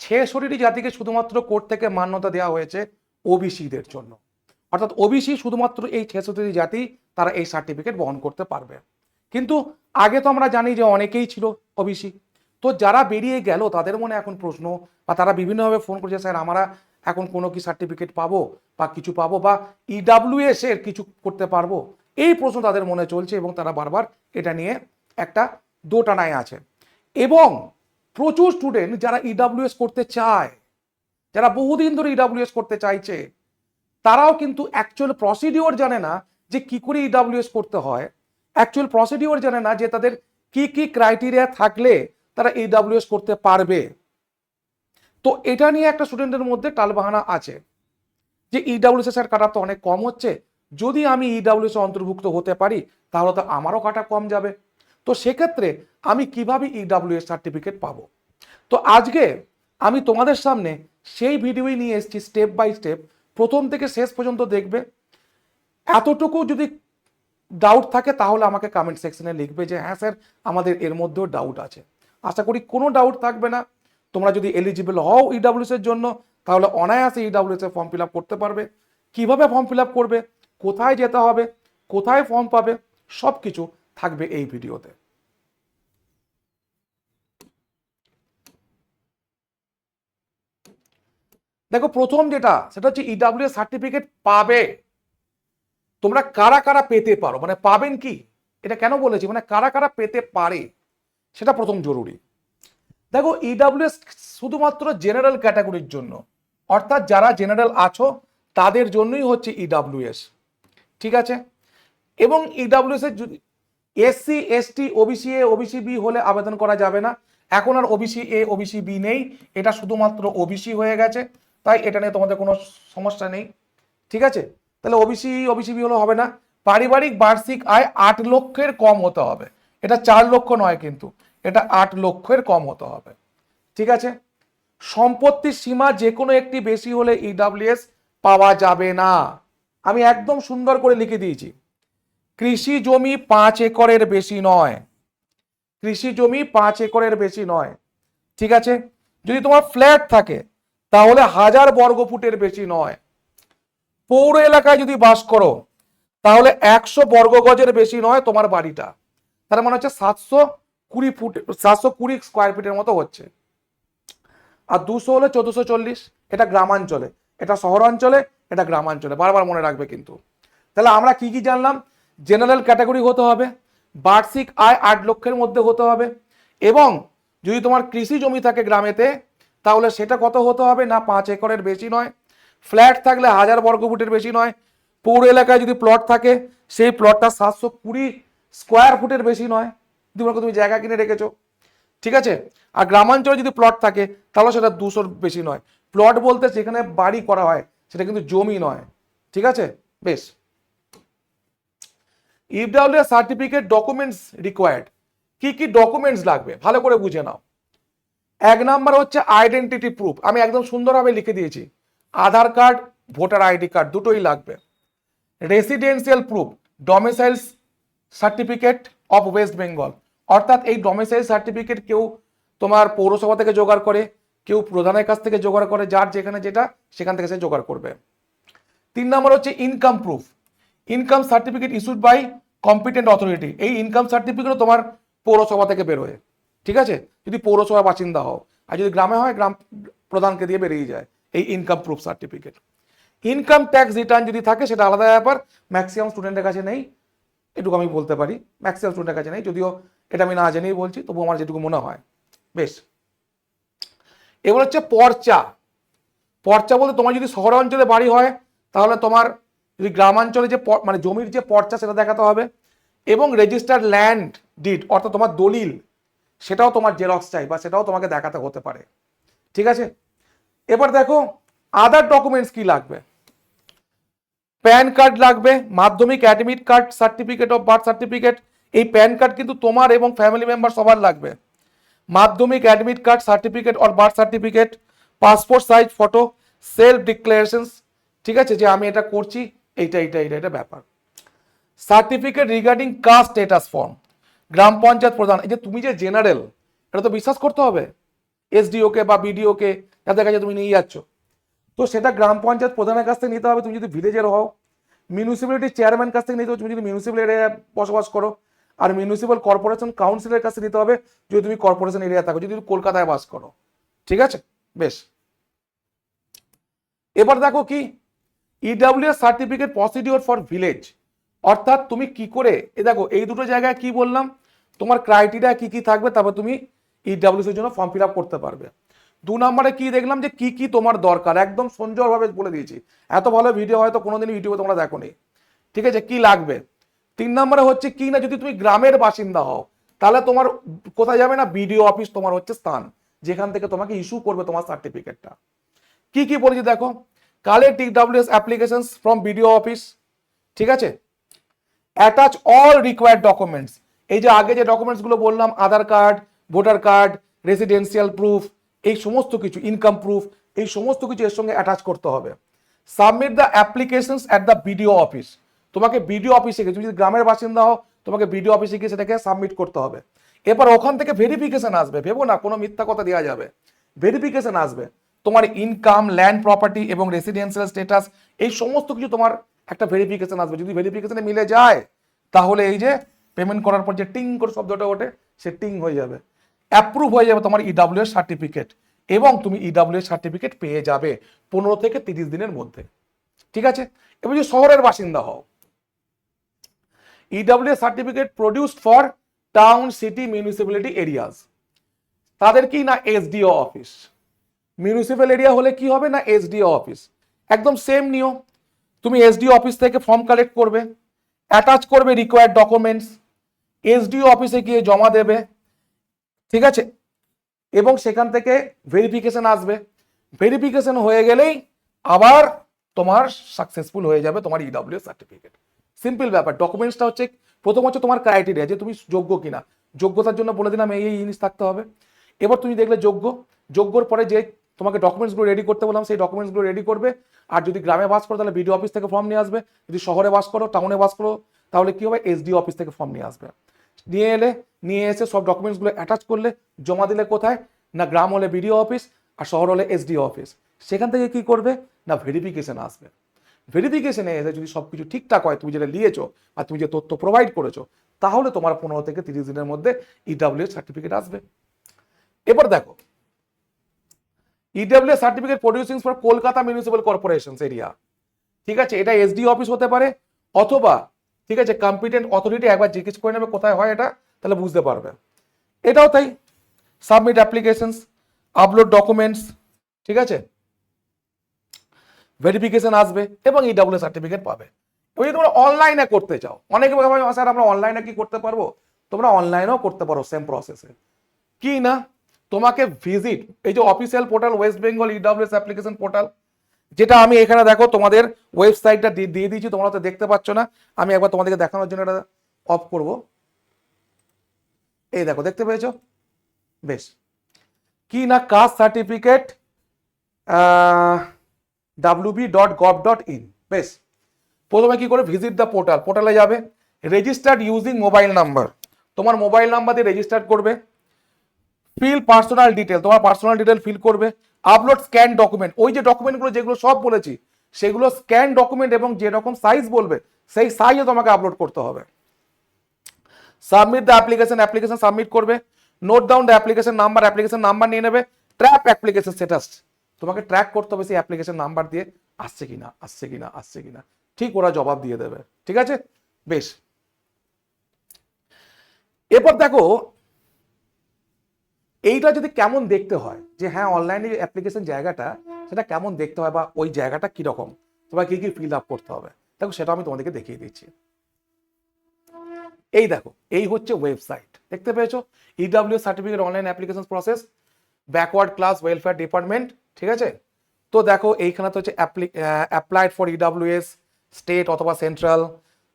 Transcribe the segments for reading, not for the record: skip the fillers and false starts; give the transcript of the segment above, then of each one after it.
ছেষট্টি জাতিকে শুধুমাত্র কোর্ট থেকে মান্যতা দেওয়া হয়েছে ওবিসিদের জন্য, অর্থাৎ ওবিসি শুধুমাত্র এই 66টি জাতি তারা এই সার্টিফিকেট বহন করতে পারবে। কিন্তু আগে তো আমরা জানি যে অনেকেই ছিল ওবিসি, তো যারা বেরিয়ে গেল তাদের মনে এখন প্রশ্ন, বা তারা বিভিন্নভাবে ফোন করছে, স্যার আমরা এখন কোনো কি সার্টিফিকেট পাবো বা কিছু পাবো বা ইডাব্লিউএস এর কিছু করতে পারবো, এই প্রশ্ন তাদের মনে চলছে এবং তারা বারবার এটা নিয়ে একটা দোটানায় আছে। এবং প্রচুর স্টুডেন্ট যারা ইডাব্লিউএস করতে চায়, যারা বহুদিন ধরে ইডাব্লিউএস করতে চাইছে, তারাও কিন্তু অ্যাকচুয়াল প্রসিডিওর জানে না যে কি করে ইডাব্লিউএস করতে হয়, অ্যাকচুয়াল প্রসিডিওর জানে না যে তাদের কি কি ক্রাইটেরিয়া থাকলে তারা ইডাব্লিউএস করতে পারবে। তো এটা নিয়ে একটা স্টুডেন্টের মধ্যে টালবাহানা আছে যে ইডাব্লিউএস এর কাটা তো অনেক কম হচ্ছে, যদি আমি ইডাব্লিউএস অন্তর্ভুক্ত হতে পারি তাহলে তো আমারও কাটা কম যাবে, তো সেক্ষেত্রে আমি কিভাবে ইডাব্লিউএস সার্টিফিকেট পাবো। তো আজকে আমি তোমাদের সামনে সেই ভিডিওই নিয়ে এসেছি, স্টেপ বাই স্টেপ, প্রথম থেকে শেষ পর্যন্ত দেখবে। এতটুকু যদি ডাউট থাকে তাহলে আমাকে কমেন্ট সেকশনে লিখবে যে হ্যাঁ স্যার আমাদের এর মধ্যেও ডাউট আছে। আশা করি কোনো ডাউট থাকবে না। তোমরা যদি এলিজিবল হও ইডাব্লিউএস এর জন্য তাহলে অনায়াসে ইডাব্লিউএস এর ফর্ম ফিল আপ করতে পারবে। কিভাবে ফর্ম ফিল আপ করবে, কোথায় যেতে হবে, কোথায় ফর্ম পাবে, সব কিছু থাকবে এই ভিডিওতে। দেখো প্রথম যেটা সেটা হচ্ছে ইডাব্লিউএস সার্টিফিকেট পাবে তোমরা কারা কারা পেতে পারো, মানে পাবেন কি, এটা কেন বলেছি, মানে কারা কারা পেতে পারে সেটা প্রথম জরুরি। দেখো ইডাব্লিউএস শুধুমাত্র জেনারেল ক্যাটাগরির জন্য, অর্থাৎ যারা জেনারেল আছো তাদের জন্যই হচ্ছে ইডাব্লিউএস, ঠিক আছে। এবং ইডাব্লিউএস এর যদি SC ST OBC A OBC B হলে আবেদন করা যাবে না। এখন আর ওবিসি এ ওবিসি বি নেই, এটা শুধুমাত্র ওবিসি হয়ে গেছে, তাই এটা নিয়ে তোমাদের কোনো সমস্যা নেই, ঠিক আছে। তাহলে ওবিসি ওবিসি বি হলে হবে না। পারিবারিক বার্ষিক আয় 8 লক্ষের কম হতে হবে, এটা 4 লক্ষ নয় কিন্তু, এটা 8 লক্ষের কম হতে হবে, ঠিক আছে। সম্পত্তির সীমা যে কোনো একটি বেশি হলে ইডাব্লিউএস পাওয়া যাবে না। আমি একদম সুন্দর করে লিখে দিয়েছি, কৃষি জমি 5 একরের বেশি নয়, কৃষি জমি 5 একরের বেশি নয়, ঠিক আছে। যদি তোমার ফ্ল্যাট থাকে তাহলে 1000 বর্গফুটের বেশি নয়। পৌর এলাকায় যদি বাস করো তাহলে 100 বর্গ গজের বেশি নয় তোমার বাড়িটা, তার মানে হচ্ছে 720 ফুট, 720 স্কোয়ার ফিটের মতো হচ্ছে। আর 200 হলে 1440, এটা গ্রামাঞ্চলে, এটা শহরাঞ্চলে, এটা গ্রামাঞ্চলে, বারবার মনে রাখবে কিন্তু। তাহলে আমরা কি কি জানলাম, জেনারেল ক্যাটাগরি হতে হবে, বার্ষিক আয় 8 লক্ষের মধ্যে হতে হবে, এবং যদি তোমার কৃষি জমি থাকে গ্রামেতে তাহলে সেটা কত হতে হবে না 5 একরের বেশি নয়, ফ্ল্যাট থাকলে 1000 বর্গফুটের বেশি নয়, পৌর এলাকায় যদি প্লট থাকে সেই প্লটটা 720 স্কোয়ার ফুটের বেশি নয়, তুমি জায়গা কিনে রেখেছো, ঠিক আছে। আর গ্রামাঞ্চলে যদি প্লট থাকে তাহলে সেটা 200 বেশি নয়। প্লট বলতে যেখানে বাড়ি করা হয় সেটা কিন্তু জমি নয়, ঠিক আছে। বেশ, ইডাব্লিউএস সার্টিফিকেট ডকুমেন্টস রিকোয়ার্ড, কি কি ডকুমেন্টস লাগবে ভালো করে বুঝে নাও। 1 নাম্বার হচ্ছে আইডেন্টিটি প্রুফ, আমি একদম সুন্দরভাবে লিখে দিয়েছি, আধার কার্ড ভোটার আইডি কার্ড দুটোই লাগবে। Residential proof, domicile certificate of West Bengal, অর্থাৎ এই ডোমিসাইল সার্টিফিকেট কেউ তোমার পৌরসভা থেকে জোগাড় করে, কেউ প্রধানের কাছ থেকে জোগাড় করে, যার যেখানে যেটা সেখান থেকে সে জোগাড় করবে। 3 নম্বর হচ্ছে income proof, income certificate issued by competent authority, এই ইনকাম সার্টিফিকেটও তোমার পৌরসভা থেকে বেরোয়, ঠিক আছে, যদি পৌরসভা বাসিন্দা হও। আর যদি গ্রামে হয় গ্রাম প্রধানকে দিয়ে বেরিয়ে যায় এই income proof certificate. Income tax return যদি থাকে সেটা আলাদা ব্যাপার, ম্যাক্সিমাম স্টুডেন্টের কাছে নেই, এটুকু আমি বলতে পারি, ম্যাক্সিমাম স্টুডেন্টের কাছে নেই, যদিও এটা আমি না জেনেই বলছি, তবু আমার যেটুকু মনে হয়। বেশ, এবার হচ্ছে পর্চা, পর্চা বলতে তোমার যদি শহরাঞ্চলে বাড়ি হয় তাহলে তোমার যদি গ্রামাঞ্চলে যে মানে জমির যে পর্চা সেটা দেখাতে হবে, এবং রেজিস্টার্ড ল্যান্ড ডিড অর্থাৎ তোমার দলিল সেটাও তোমার জেরক্স চাই বা সেটাও তোমাকে দেখাতে হতে পারে, ঠিক আছে। এবার দেখো আদার ডকুমেন্টস কি লাগবে, প্যান কার্ড লাগবে, মাধ্যমিক admit card, certificate of birth certificate, এই প্যান কার্ড কিন্তু তোমার এবং ফ্যামিলি মেম্বার সবার লাগবে। মাধ্যমিক admit card, certificate or birth certificate, passport size photo, self declarations, ঠিক আছে, যে আমি এটা করছি, এইটা ব্যাপার। Certificate regarding caste status form, গ্রাম পঞ্চায়েত প্রধান, এই যে তুমি যে জেনারেল এটা তো বিশ্বাস করতে হবে, এসডিও কে বা বিডিও কে, যাদের কাছে তুমি নিয়ে যাচ্ছ। তো সেটা গ্রাম পঞ্চায়েত প্রধানের কাছ থেকে নিতে হবে তুমি যদি ভিলেজের হও, মিউনিসিপ্যালিটি চেয়ারম্যান কাছ থেকে নিতে হবে তুমি যদি মিউনিসিপ্যাল এরিয়ায় বসবাস করো, আর মিউনিসিপ্যাল কর্পোরেশন কাউন্সিলের কাছে নিতে হবে যদি তুমি কর্পোরেশন এরিয়া থাকো, যদি তুমি কলকাতায় বাস করো। ঠিক আছে, বেশ। এবার দেখো কি EWS certificate procedure for village, অর্থাৎ তুমি কি করে, দেখো এই দুটো জায়গায় কি বললাম, তোমার ক্রাইটেরিয়া কি কি থাকবে, তারপর তুমি ইডাব্লিউএস এর জন্য ফর্ম ফিল আপ করতে পারবে। 2 নম্বরে কি দেখলাম যে কি কি তোমার দরকার, একদম সুন্দরভাবে বলে দিয়েছি, এত ভালো ভিডিও হয়তো কোনোদিন ইউটিউবে তোমরা দেখোনি। ঠিক আছে, কি লাগবে। 3 নম্বরে হচ্ছে কি না, যদি তুমি গ্রামের বাসিন্দা হও তাহলে তোমার কোথায় যাবে না, বিডিও অফিস তোমার হচ্ছে স্থান যেখান থেকে তোমাকে ইস্যু করবে তোমার সার্টিফিকেটটা। কি কি বলেছি দেখো, collect EWS applications from BDO office. ঠিক আছে, অ্যাটাচ অল রিকোয়ার্ড ডকুমেন্টস, এই যে আগে যে ডকুমেন্টস গুলো বললাম, Aadhaar card, voter card, residential proof, এই সমস্ত কিছু, ইনকাম প্রুফ, এই সমস্ত কিছু এর সঙ্গে অ্যাটাচ করতে হবে। Submit the applications at the BDO office, তোমাকে বিডিও অফিসে গিয়ে, তুমি যদি গ্রামের বাসিন্দা হও তোমাকে বিডিও অফিসে গিয়ে সেটাকে সাবমিট করতে হবে। এবার ওখান থেকে ভেরিফিকেশন আসবে, ভেবো না কোনো মিথ্যা কথা দেওয়া যাবে, ভেরিফিকেশন আসবে তোমার ইনকাম, ল্যান্ড প্রপার্টি এবং রেসিডেন্সিয়াল স্ট্যাটাস, এই সমস্ত কিছু তোমার একটা ভেরিফিকেশন আসবে। যদি ভেরিফিকেশনে মিলে যায় তাহলে এই যে পেমেন্ট করার পর যে টিং করে শব্দটা ওঠে, সে টিং হয়ে যাবে, অ্যাপ্রুভ হয়ে যাবে তোমার ইডাব্লিউএস সার্টিফিকেট, এবং তুমি ইডাব্লিউএস সার্টিফিকেট পেয়ে যাবে 15 থেকে 30 দিনের মধ্যে। ঠিক আছে, এবার যদি শহরের বাসিন্দা হও, EWS certificate produced for town, city, municipality areas, তাদের কি না এসডিও অফিস। মিউনিসিপ্যাল এরিয়া হলে কি হবে না এসডিও অফিস, একদম সেম নিয়ম। তুমি এসডিও অফিস থেকে ফর্ম কালেক্ট করবে, অ্যাটাচ করবে রিকোয়ার্ড ডকুমেন্টস, এসডিও অফিসে গিয়ে জমা দেবে। ঠিক আছে, এবং সেখান থেকে ভেরিফিকেশন আসবে, ভেরিফিকেশন হয়ে গেলেই আবার তোমার সাকসেসফুল হয়ে যাবে তোমার ইডাব্লিউএস সার্টিফিকেট। সিম্পল ব্যাপার। ডকুমেন্টসটা হচ্ছে প্রথম হচ্ছে তোমার ক্রাইটেরিয়া, যে তুমি যোগ্য কিনা, যোগ্যতার জন্য বলে দিলাম এই জিনিস থাকতে হবে। এবার তুমি দেখলে যোগ্যর পরে যে তোমাকে ডকুমেন্টসগুলো রেডি করতে বললাম সেই ডকুমেন্টসগুলো রেডি করবে। আর যদি গ্রামে বাস করো তাহলে বিডিও অফিস থেকে ফর্ম নিয়ে আসবে, যদি শহরে বাস করো, টাউনে বাস করো, তাহলে কি হবে, এসডিও অফিস থেকে ফর্ম নিয়ে আসবে। নিয়ে এসে সব ডকুমেন্টসগুলো অ্যাটাচ করলে, জমা দিলে কোথায় না, গ্রাম হলে বিডিও অফিস আর শহর হলে এসডিও অফিস। সেখান থেকে কি করবে না, ভেরিফিকেশন আসবে। ভেরিফিকেশনে এসে যদি সবকিছু ঠিকঠাক হয়, তুমি যেটা নিয়েছো আর তুমি যে তথ্য প্রোভাইড করেছো, তাহলে তোমার 15 থেকে 30 দিনের মধ্যে ইডাব্লিউএস সার্টিফিকেট আসবে। এবার দেখো, EWS certificate producing for Kolkata municipal corporation area. ঠিক আছে, এটা এসডিও অফিস হতে পারে, অথবা ঠিক আছে কম্পিটেন্ট অথরিটি, একবার জিজ্ঞেস করে নেবে কোথায় হয় এটা, তাহলে বুঝতে পারবে। এটাও তাই, সাবমিট অ্যাপ্লিকেশনস, আপলোড ডকুমেন্টস। ঠিক আছে, ভেরিফিকেশন আসবে এবং ইডাব্লিউএস সার্টিফিকেট পাবে। যদি তোমরা অনলাইনে করতে চাও, অনেকে ভাবে স্যার আমরা অনলাইনে কি করতে পারবো, তোমরা অনলাইনেও করতে পারো সেম প্রসেসে। কি না, তোমাকে ভিজিট, এই যে official portal West Bengal EWS application portal, যেটা আমি এখানে দেখো তোমাদের ওয়েবসাইটটা দিয়ে দিয়েছি, তোমরা তো দেখতে পাচ্ছ না, আমি একবার তোমাদেরকে দেখানোর জন্য এটা অফ করব। এই দেখো, দেখতে পেয়েছো, বেশ। কি না, কাস্ট সার্টিফিকেট wb.gov.in, বেশ। প্রথমে কি করে, ভিজিট দ্য পোর্টাল, পোর্টালে যাবে, রেজিস্টার্ড ইউজিং মোবাইল নাম্বার, তোমার মোবাইল নাম্বার দিয়ে রেজিস্টার করবে। ফিল পার্সোনাল ডিটেল, তোমার পার্সোনাল ডিটেল ফিল করবে। আপলোড স্ক্যান ডকুমেন্ট, ওই যে ডকুমেন্টগুলো যেগুলো সব বলেছি সেগুলো স্ক্যান ডকুমেন্ট, এবং যে রকম সাইজ বলবে সেই সাইজে তোমাকে আপলোড করতে হবে। Submit the application, application submit করবে। Note down the application number, application number নিয়ে নেবে। ট্র্যাক অ্যাপ্লিকেশন স্ট্যাটাস, তোমাকে ট্র্যাক করতে হবে সেই অ্যাপ্লিকেশন নাম্বার দিয়ে, আসছে কিনা আসছে কিনা আসছে কিনা, ঠিক ওরা জবাব দিয়ে দেবে। ঠিক আছে, বেশ। এরপর দেখো এইটা যদি কেমন দেখতে হয়, যে হ্যাঁ অনলাইনে অ্যাপ্লিকেশন জায়গাটা সেটা কেমন দেখতে হয়, বা ওই জায়গাটা কিরকম, তোমাকে কি কি ফিল আপ করতে হবে, দেখো সেটা আমি তোমাদেরকে দেখিয়ে দিচ্ছি। এই দেখো, এই হচ্ছে ওয়েবসাইট, দেখতে পেয়েছো, EWS certificate online application process, backward class welfare department. ঠিক আছে, তো দেখো এইখানে তো হচ্ছে অ্যাপ্লাইড ফর ইডাব্লিউএস স্টেট অথবা সেন্ট্রাল।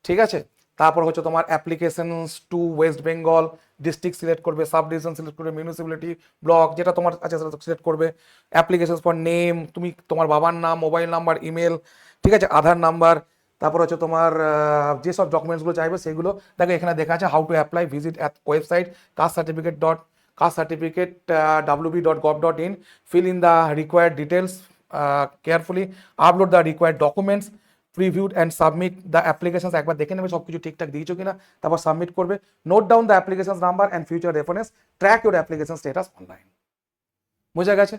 ঠিক আছে, তারপর হচ্ছে তোমার applications to West Bengal, district select করবে, সাব ডিভিশন সিলেক্ট করবে, মিউনিসিপ্যালিটি, ব্লক, যেটা তোমার আছে সেটা সিলেক্ট করবে। অ্যাপ্লিকেশনস ফর নেম, তুমি তোমার বাবার নাম, মোবাইল নাম্বার, ইমেল, ঠিক আছে, আধার নাম্বার, তারপর হচ্ছে তোমার যেসব ডকুমেন্টসগুলো চাইবে সেগুলো দেখো এখানে দেখা আছে। How to apply, visit website caste certificate caste certificate, wb.gov.in, fill in the required details carefully, upload the required documents, previewed and submit the applications. একবার দেখে নেবে সব কিছু ঠিকঠাক দিয়েছো কিনা, তারপর সাবমিট করবে। Note down the application number and future reference, track your application status online. বোঝা গেছে?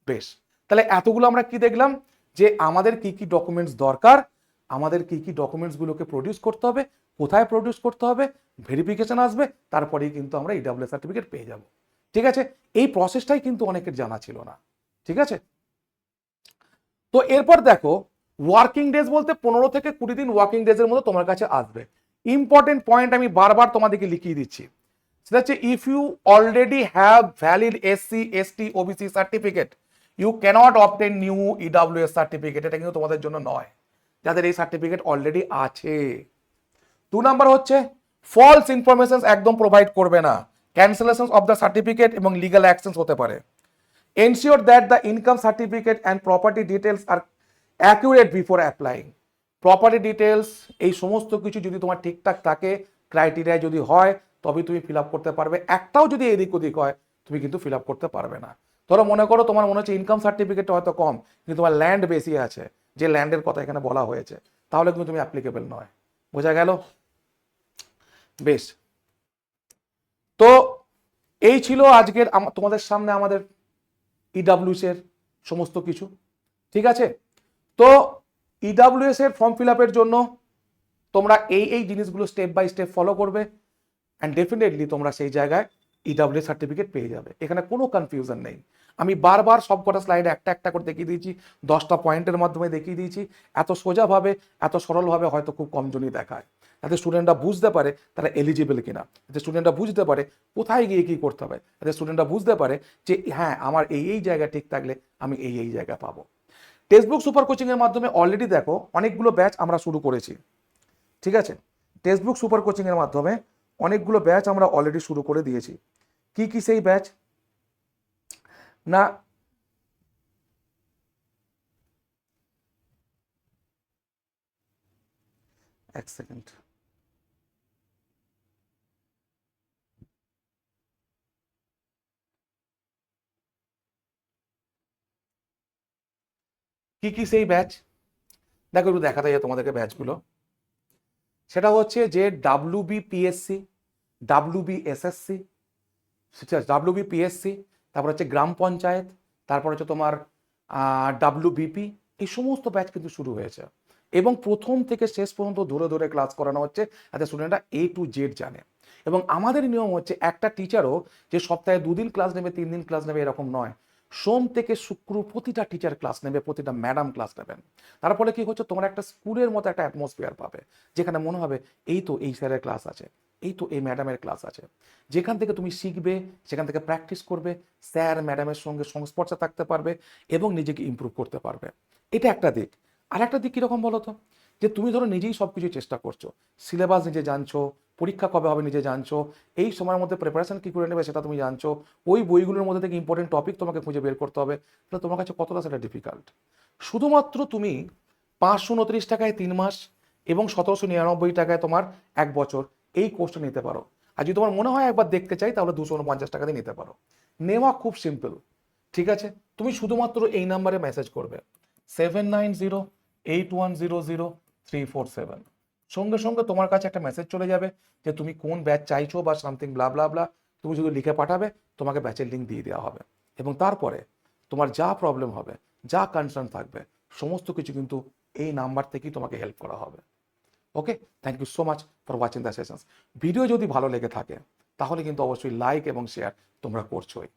বেশ, তাহলে এতগুলো আমরা কি দেখলাম, যে আমাদের কি কি ডকুমেন্টস দরকার, আমাদের কি কি ডকুমেন্টসগুলোকে প্রডিউস করতে হবে, কোথায় প্রডিউস করতে হবে, ভেরিফিকেশন আসবে, তারপরেই কিন্তু আমরা ইডব্লিউএস সার্টিফিকেট পেয়ে যাব। ঠিক আছে, এই প্রসেসটাই কিন্তু অনেকের জানা ছিল না। ঠিক আছে, তো এরপর দেখো ওয়ার্কিং ডেজ বলতে 15 থেকে 20 দিন ওয়ার্কিং ডেজের মধ্যে তোমার কাছে আসবে। ইম্পর্টেন্ট পয়েন্ট আমি বারবার তোমাদেরকে লিখিয়ে দিচ্ছি, সেটা হচ্ছে if you already have valid SC ST OBC certificate you cannot obtain new EWS certificate. এটা কিন্তু তোমাদের জন্য নয়, যাদের এই সার্টিফিকেট অলরেডি আছে। 2 নাম্বার হচ্ছে ফলস ইনফরমেশন একদম প্রোভাইড করবে না, ক্যান্সেলেশন অফ দ্য সার্টিফিকেট এবং লিগাল অ্যাকশন হতে পারে। Ensure that the income certificate and property details are accurate before applying. Property details এই সমস্ত কিছু যদি তোমার ঠিকঠাক থাকে, ক্রাইটেরিয়া যদি হয়, তবে তুমি ফিল আপ করতে পারবে। একটাও যদি এদিক ওদিক হয়, তুমি কিন্তু ফিল আপ করতে পারবে না। ধরো মনে করো তোমার মনে হচ্ছে ইনকাম সার্টিফিকেট হয়তো কম, কিন্তু তোমার ল্যান্ড বেশি আছে, যে ল্যান্ডের কথা এখানে বলা হয়েছে, তাহলে কিন্তু তুমি অ্যাপ্লিকেবল নয়। বোঝা গেল? বেশ, তো এই ছিল আজকের তোমাদের সামনে আমাদের ইডব্লিউএস এর সমস্ত কিছু। ঠিক আছে, তো ইডব্লিউএস এর ফর্ম ফিল আপের জন্য তোমরা এই জিনিসগুলো স্টেপ বাই স্টেপ ফলো করবে, অ্যান্ড ডেফিনেটলি তোমরা সেই জায়গায় ইডব্লিউএস সার্টিফিকেট পেয়ে যাবে। এখানে কোনো কনফিউশন নেই। আমি বারবার সব কটা স্লাইডে একটা একটা করে দেখিয়ে দিয়েছি, 10টা পয়েন্টের মাধ্যমে দেখিয়ে দিয়েছি। এত সোজাভাবে, এত সরলভাবে হয়তো খুব কমজনই দেখায়, যাতে স্টুডেন্টরা বুঝতে পারে তারা এলিজিবল কিনা, যাতে স্টুডেন্টরা বুঝতে পারে কোথায় গিয়ে কি করতে হবে, যাতে স্টুডেন্টরা বুঝতে পারে যে হ্যাঁ আমার এই জায়গা ঠিক থাকলে আমি এই জায়গা পাবো। টেক্সটবুক সুপার কোচিং এর মাধ্যমে অলরেডি দেখো অনেকগুলো ব্যাচ আমরা শুরু করেছি। ঠিক আছে, টেক্সটবুক সুপার কোচিং এর মাধ্যমে অনেকগুলো ব্যাচ আমরা অলরেডি শুরু করে দিয়েছি। কি কি সেই ব্যাচ না, এক সেকেন্ড, কি কি সেই ব্যাচ দেখো, একটু দেখাতে যায় তোমাদেরকে ব্যাচগুলো। সেটা হচ্ছে যে WBPSC, WBSSC, WBPSC, তারপর হচ্ছে গ্রাম পঞ্চায়েত, তারপর হচ্ছে তোমার WBP, এই সমস্ত ব্যাচ কিন্তু শুরু হয়েছে, এবং প্রথম থেকে শেষ পর্যন্ত ধরে ধরে ক্লাস করানো হচ্ছে, যাতে স্টুডেন্টরা A to Z জানে। এবং আমাদের নিয়ম হচ্ছে একটা টিচারও যে সপ্তাহে 2 দিন ক্লাস নেবে, 3 দিন ক্লাস নেবে, এরকম নয়। সোম থেকে শুক্র প্রতিটা টিচার ক্লাস নেবে, প্রতিটা ম্যাডাম ক্লাস নেবেন। তার ফলে কি হচ্ছে, তোমরা একটা স্কুলের মতো একটা অ্যাটমসফিয়ার পাবে, যেখানে মনে হবে এই তো এই স্যারের ক্লাস আছে, এই তো এই ম্যাডামের ক্লাস আছে, যেখান থেকে তুমি শিখবে, সেখান থেকে প্র্যাকটিস করবে, স্যার ম্যাডামের সঙ্গে সংস্পর্শে থাকতে পারবে এবং নিজেকে ইমপ্রুভ করতে পারবে। এটা একটা দিক। আর একটা দিক কীরকম বলো তো, যে তুমি ধরো নিজেই সব কিছু চেষ্টা করছো, সিলেবাস নিজে জানছো, পরীক্ষা কবে হবে নিজে জানছো, এই সময়ের মধ্যে প্রিপারেশন কী করে নেবে সেটা তুমি জানছো, ওই বইগুলোর মধ্যে থেকে ইম্পর্টেন্ট টপিক তোমাকে খুঁজে বের করতে হবে, তাহলে তোমার কাছে কতটা সেটা ডিফিকাল্ট। শুধুমাত্র তুমি 529 টাকায় 3 মাস এবং 1799 টাকায় তোমার 1 বছর এই কোর্সটা নিতে পারো। আর যদি তোমার মনে হয় একবার দেখতে চাই, তাহলে 249 টাকা দিয়ে নিতে পারো। নেওয়া খুব সিম্পল। ঠিক আছে, তুমি শুধুমাত্র এই নাম্বারে মেসেজ করবে 7908100347। সঙ্গে সঙ্গে তোমার কাছে একটা মেসেজ চলে যাবে যে তুমি কোন ব্যাচ চাইছো বা সামথিং ব্লা ব্লা ব্লা। তুমি শুধু লিখে পাঠাবে, তোমাকে ব্যাচের লিঙ্ক দিয়ে দেওয়া হবে, এবং তারপরে তোমার যা প্রবলেম হবে, যা কনসার্ন থাকবে, সমস্ত কিছু কিন্তু এই নাম্বার থেকেই তোমাকে হেল্প করা হবে। Okay, thank you so much for watching the sessions. Video যদি ভালো লেগে থাকে, তাহলে কিন্তু অবশ্যই লাইক এবং শেয়ার তোমরা করছোই।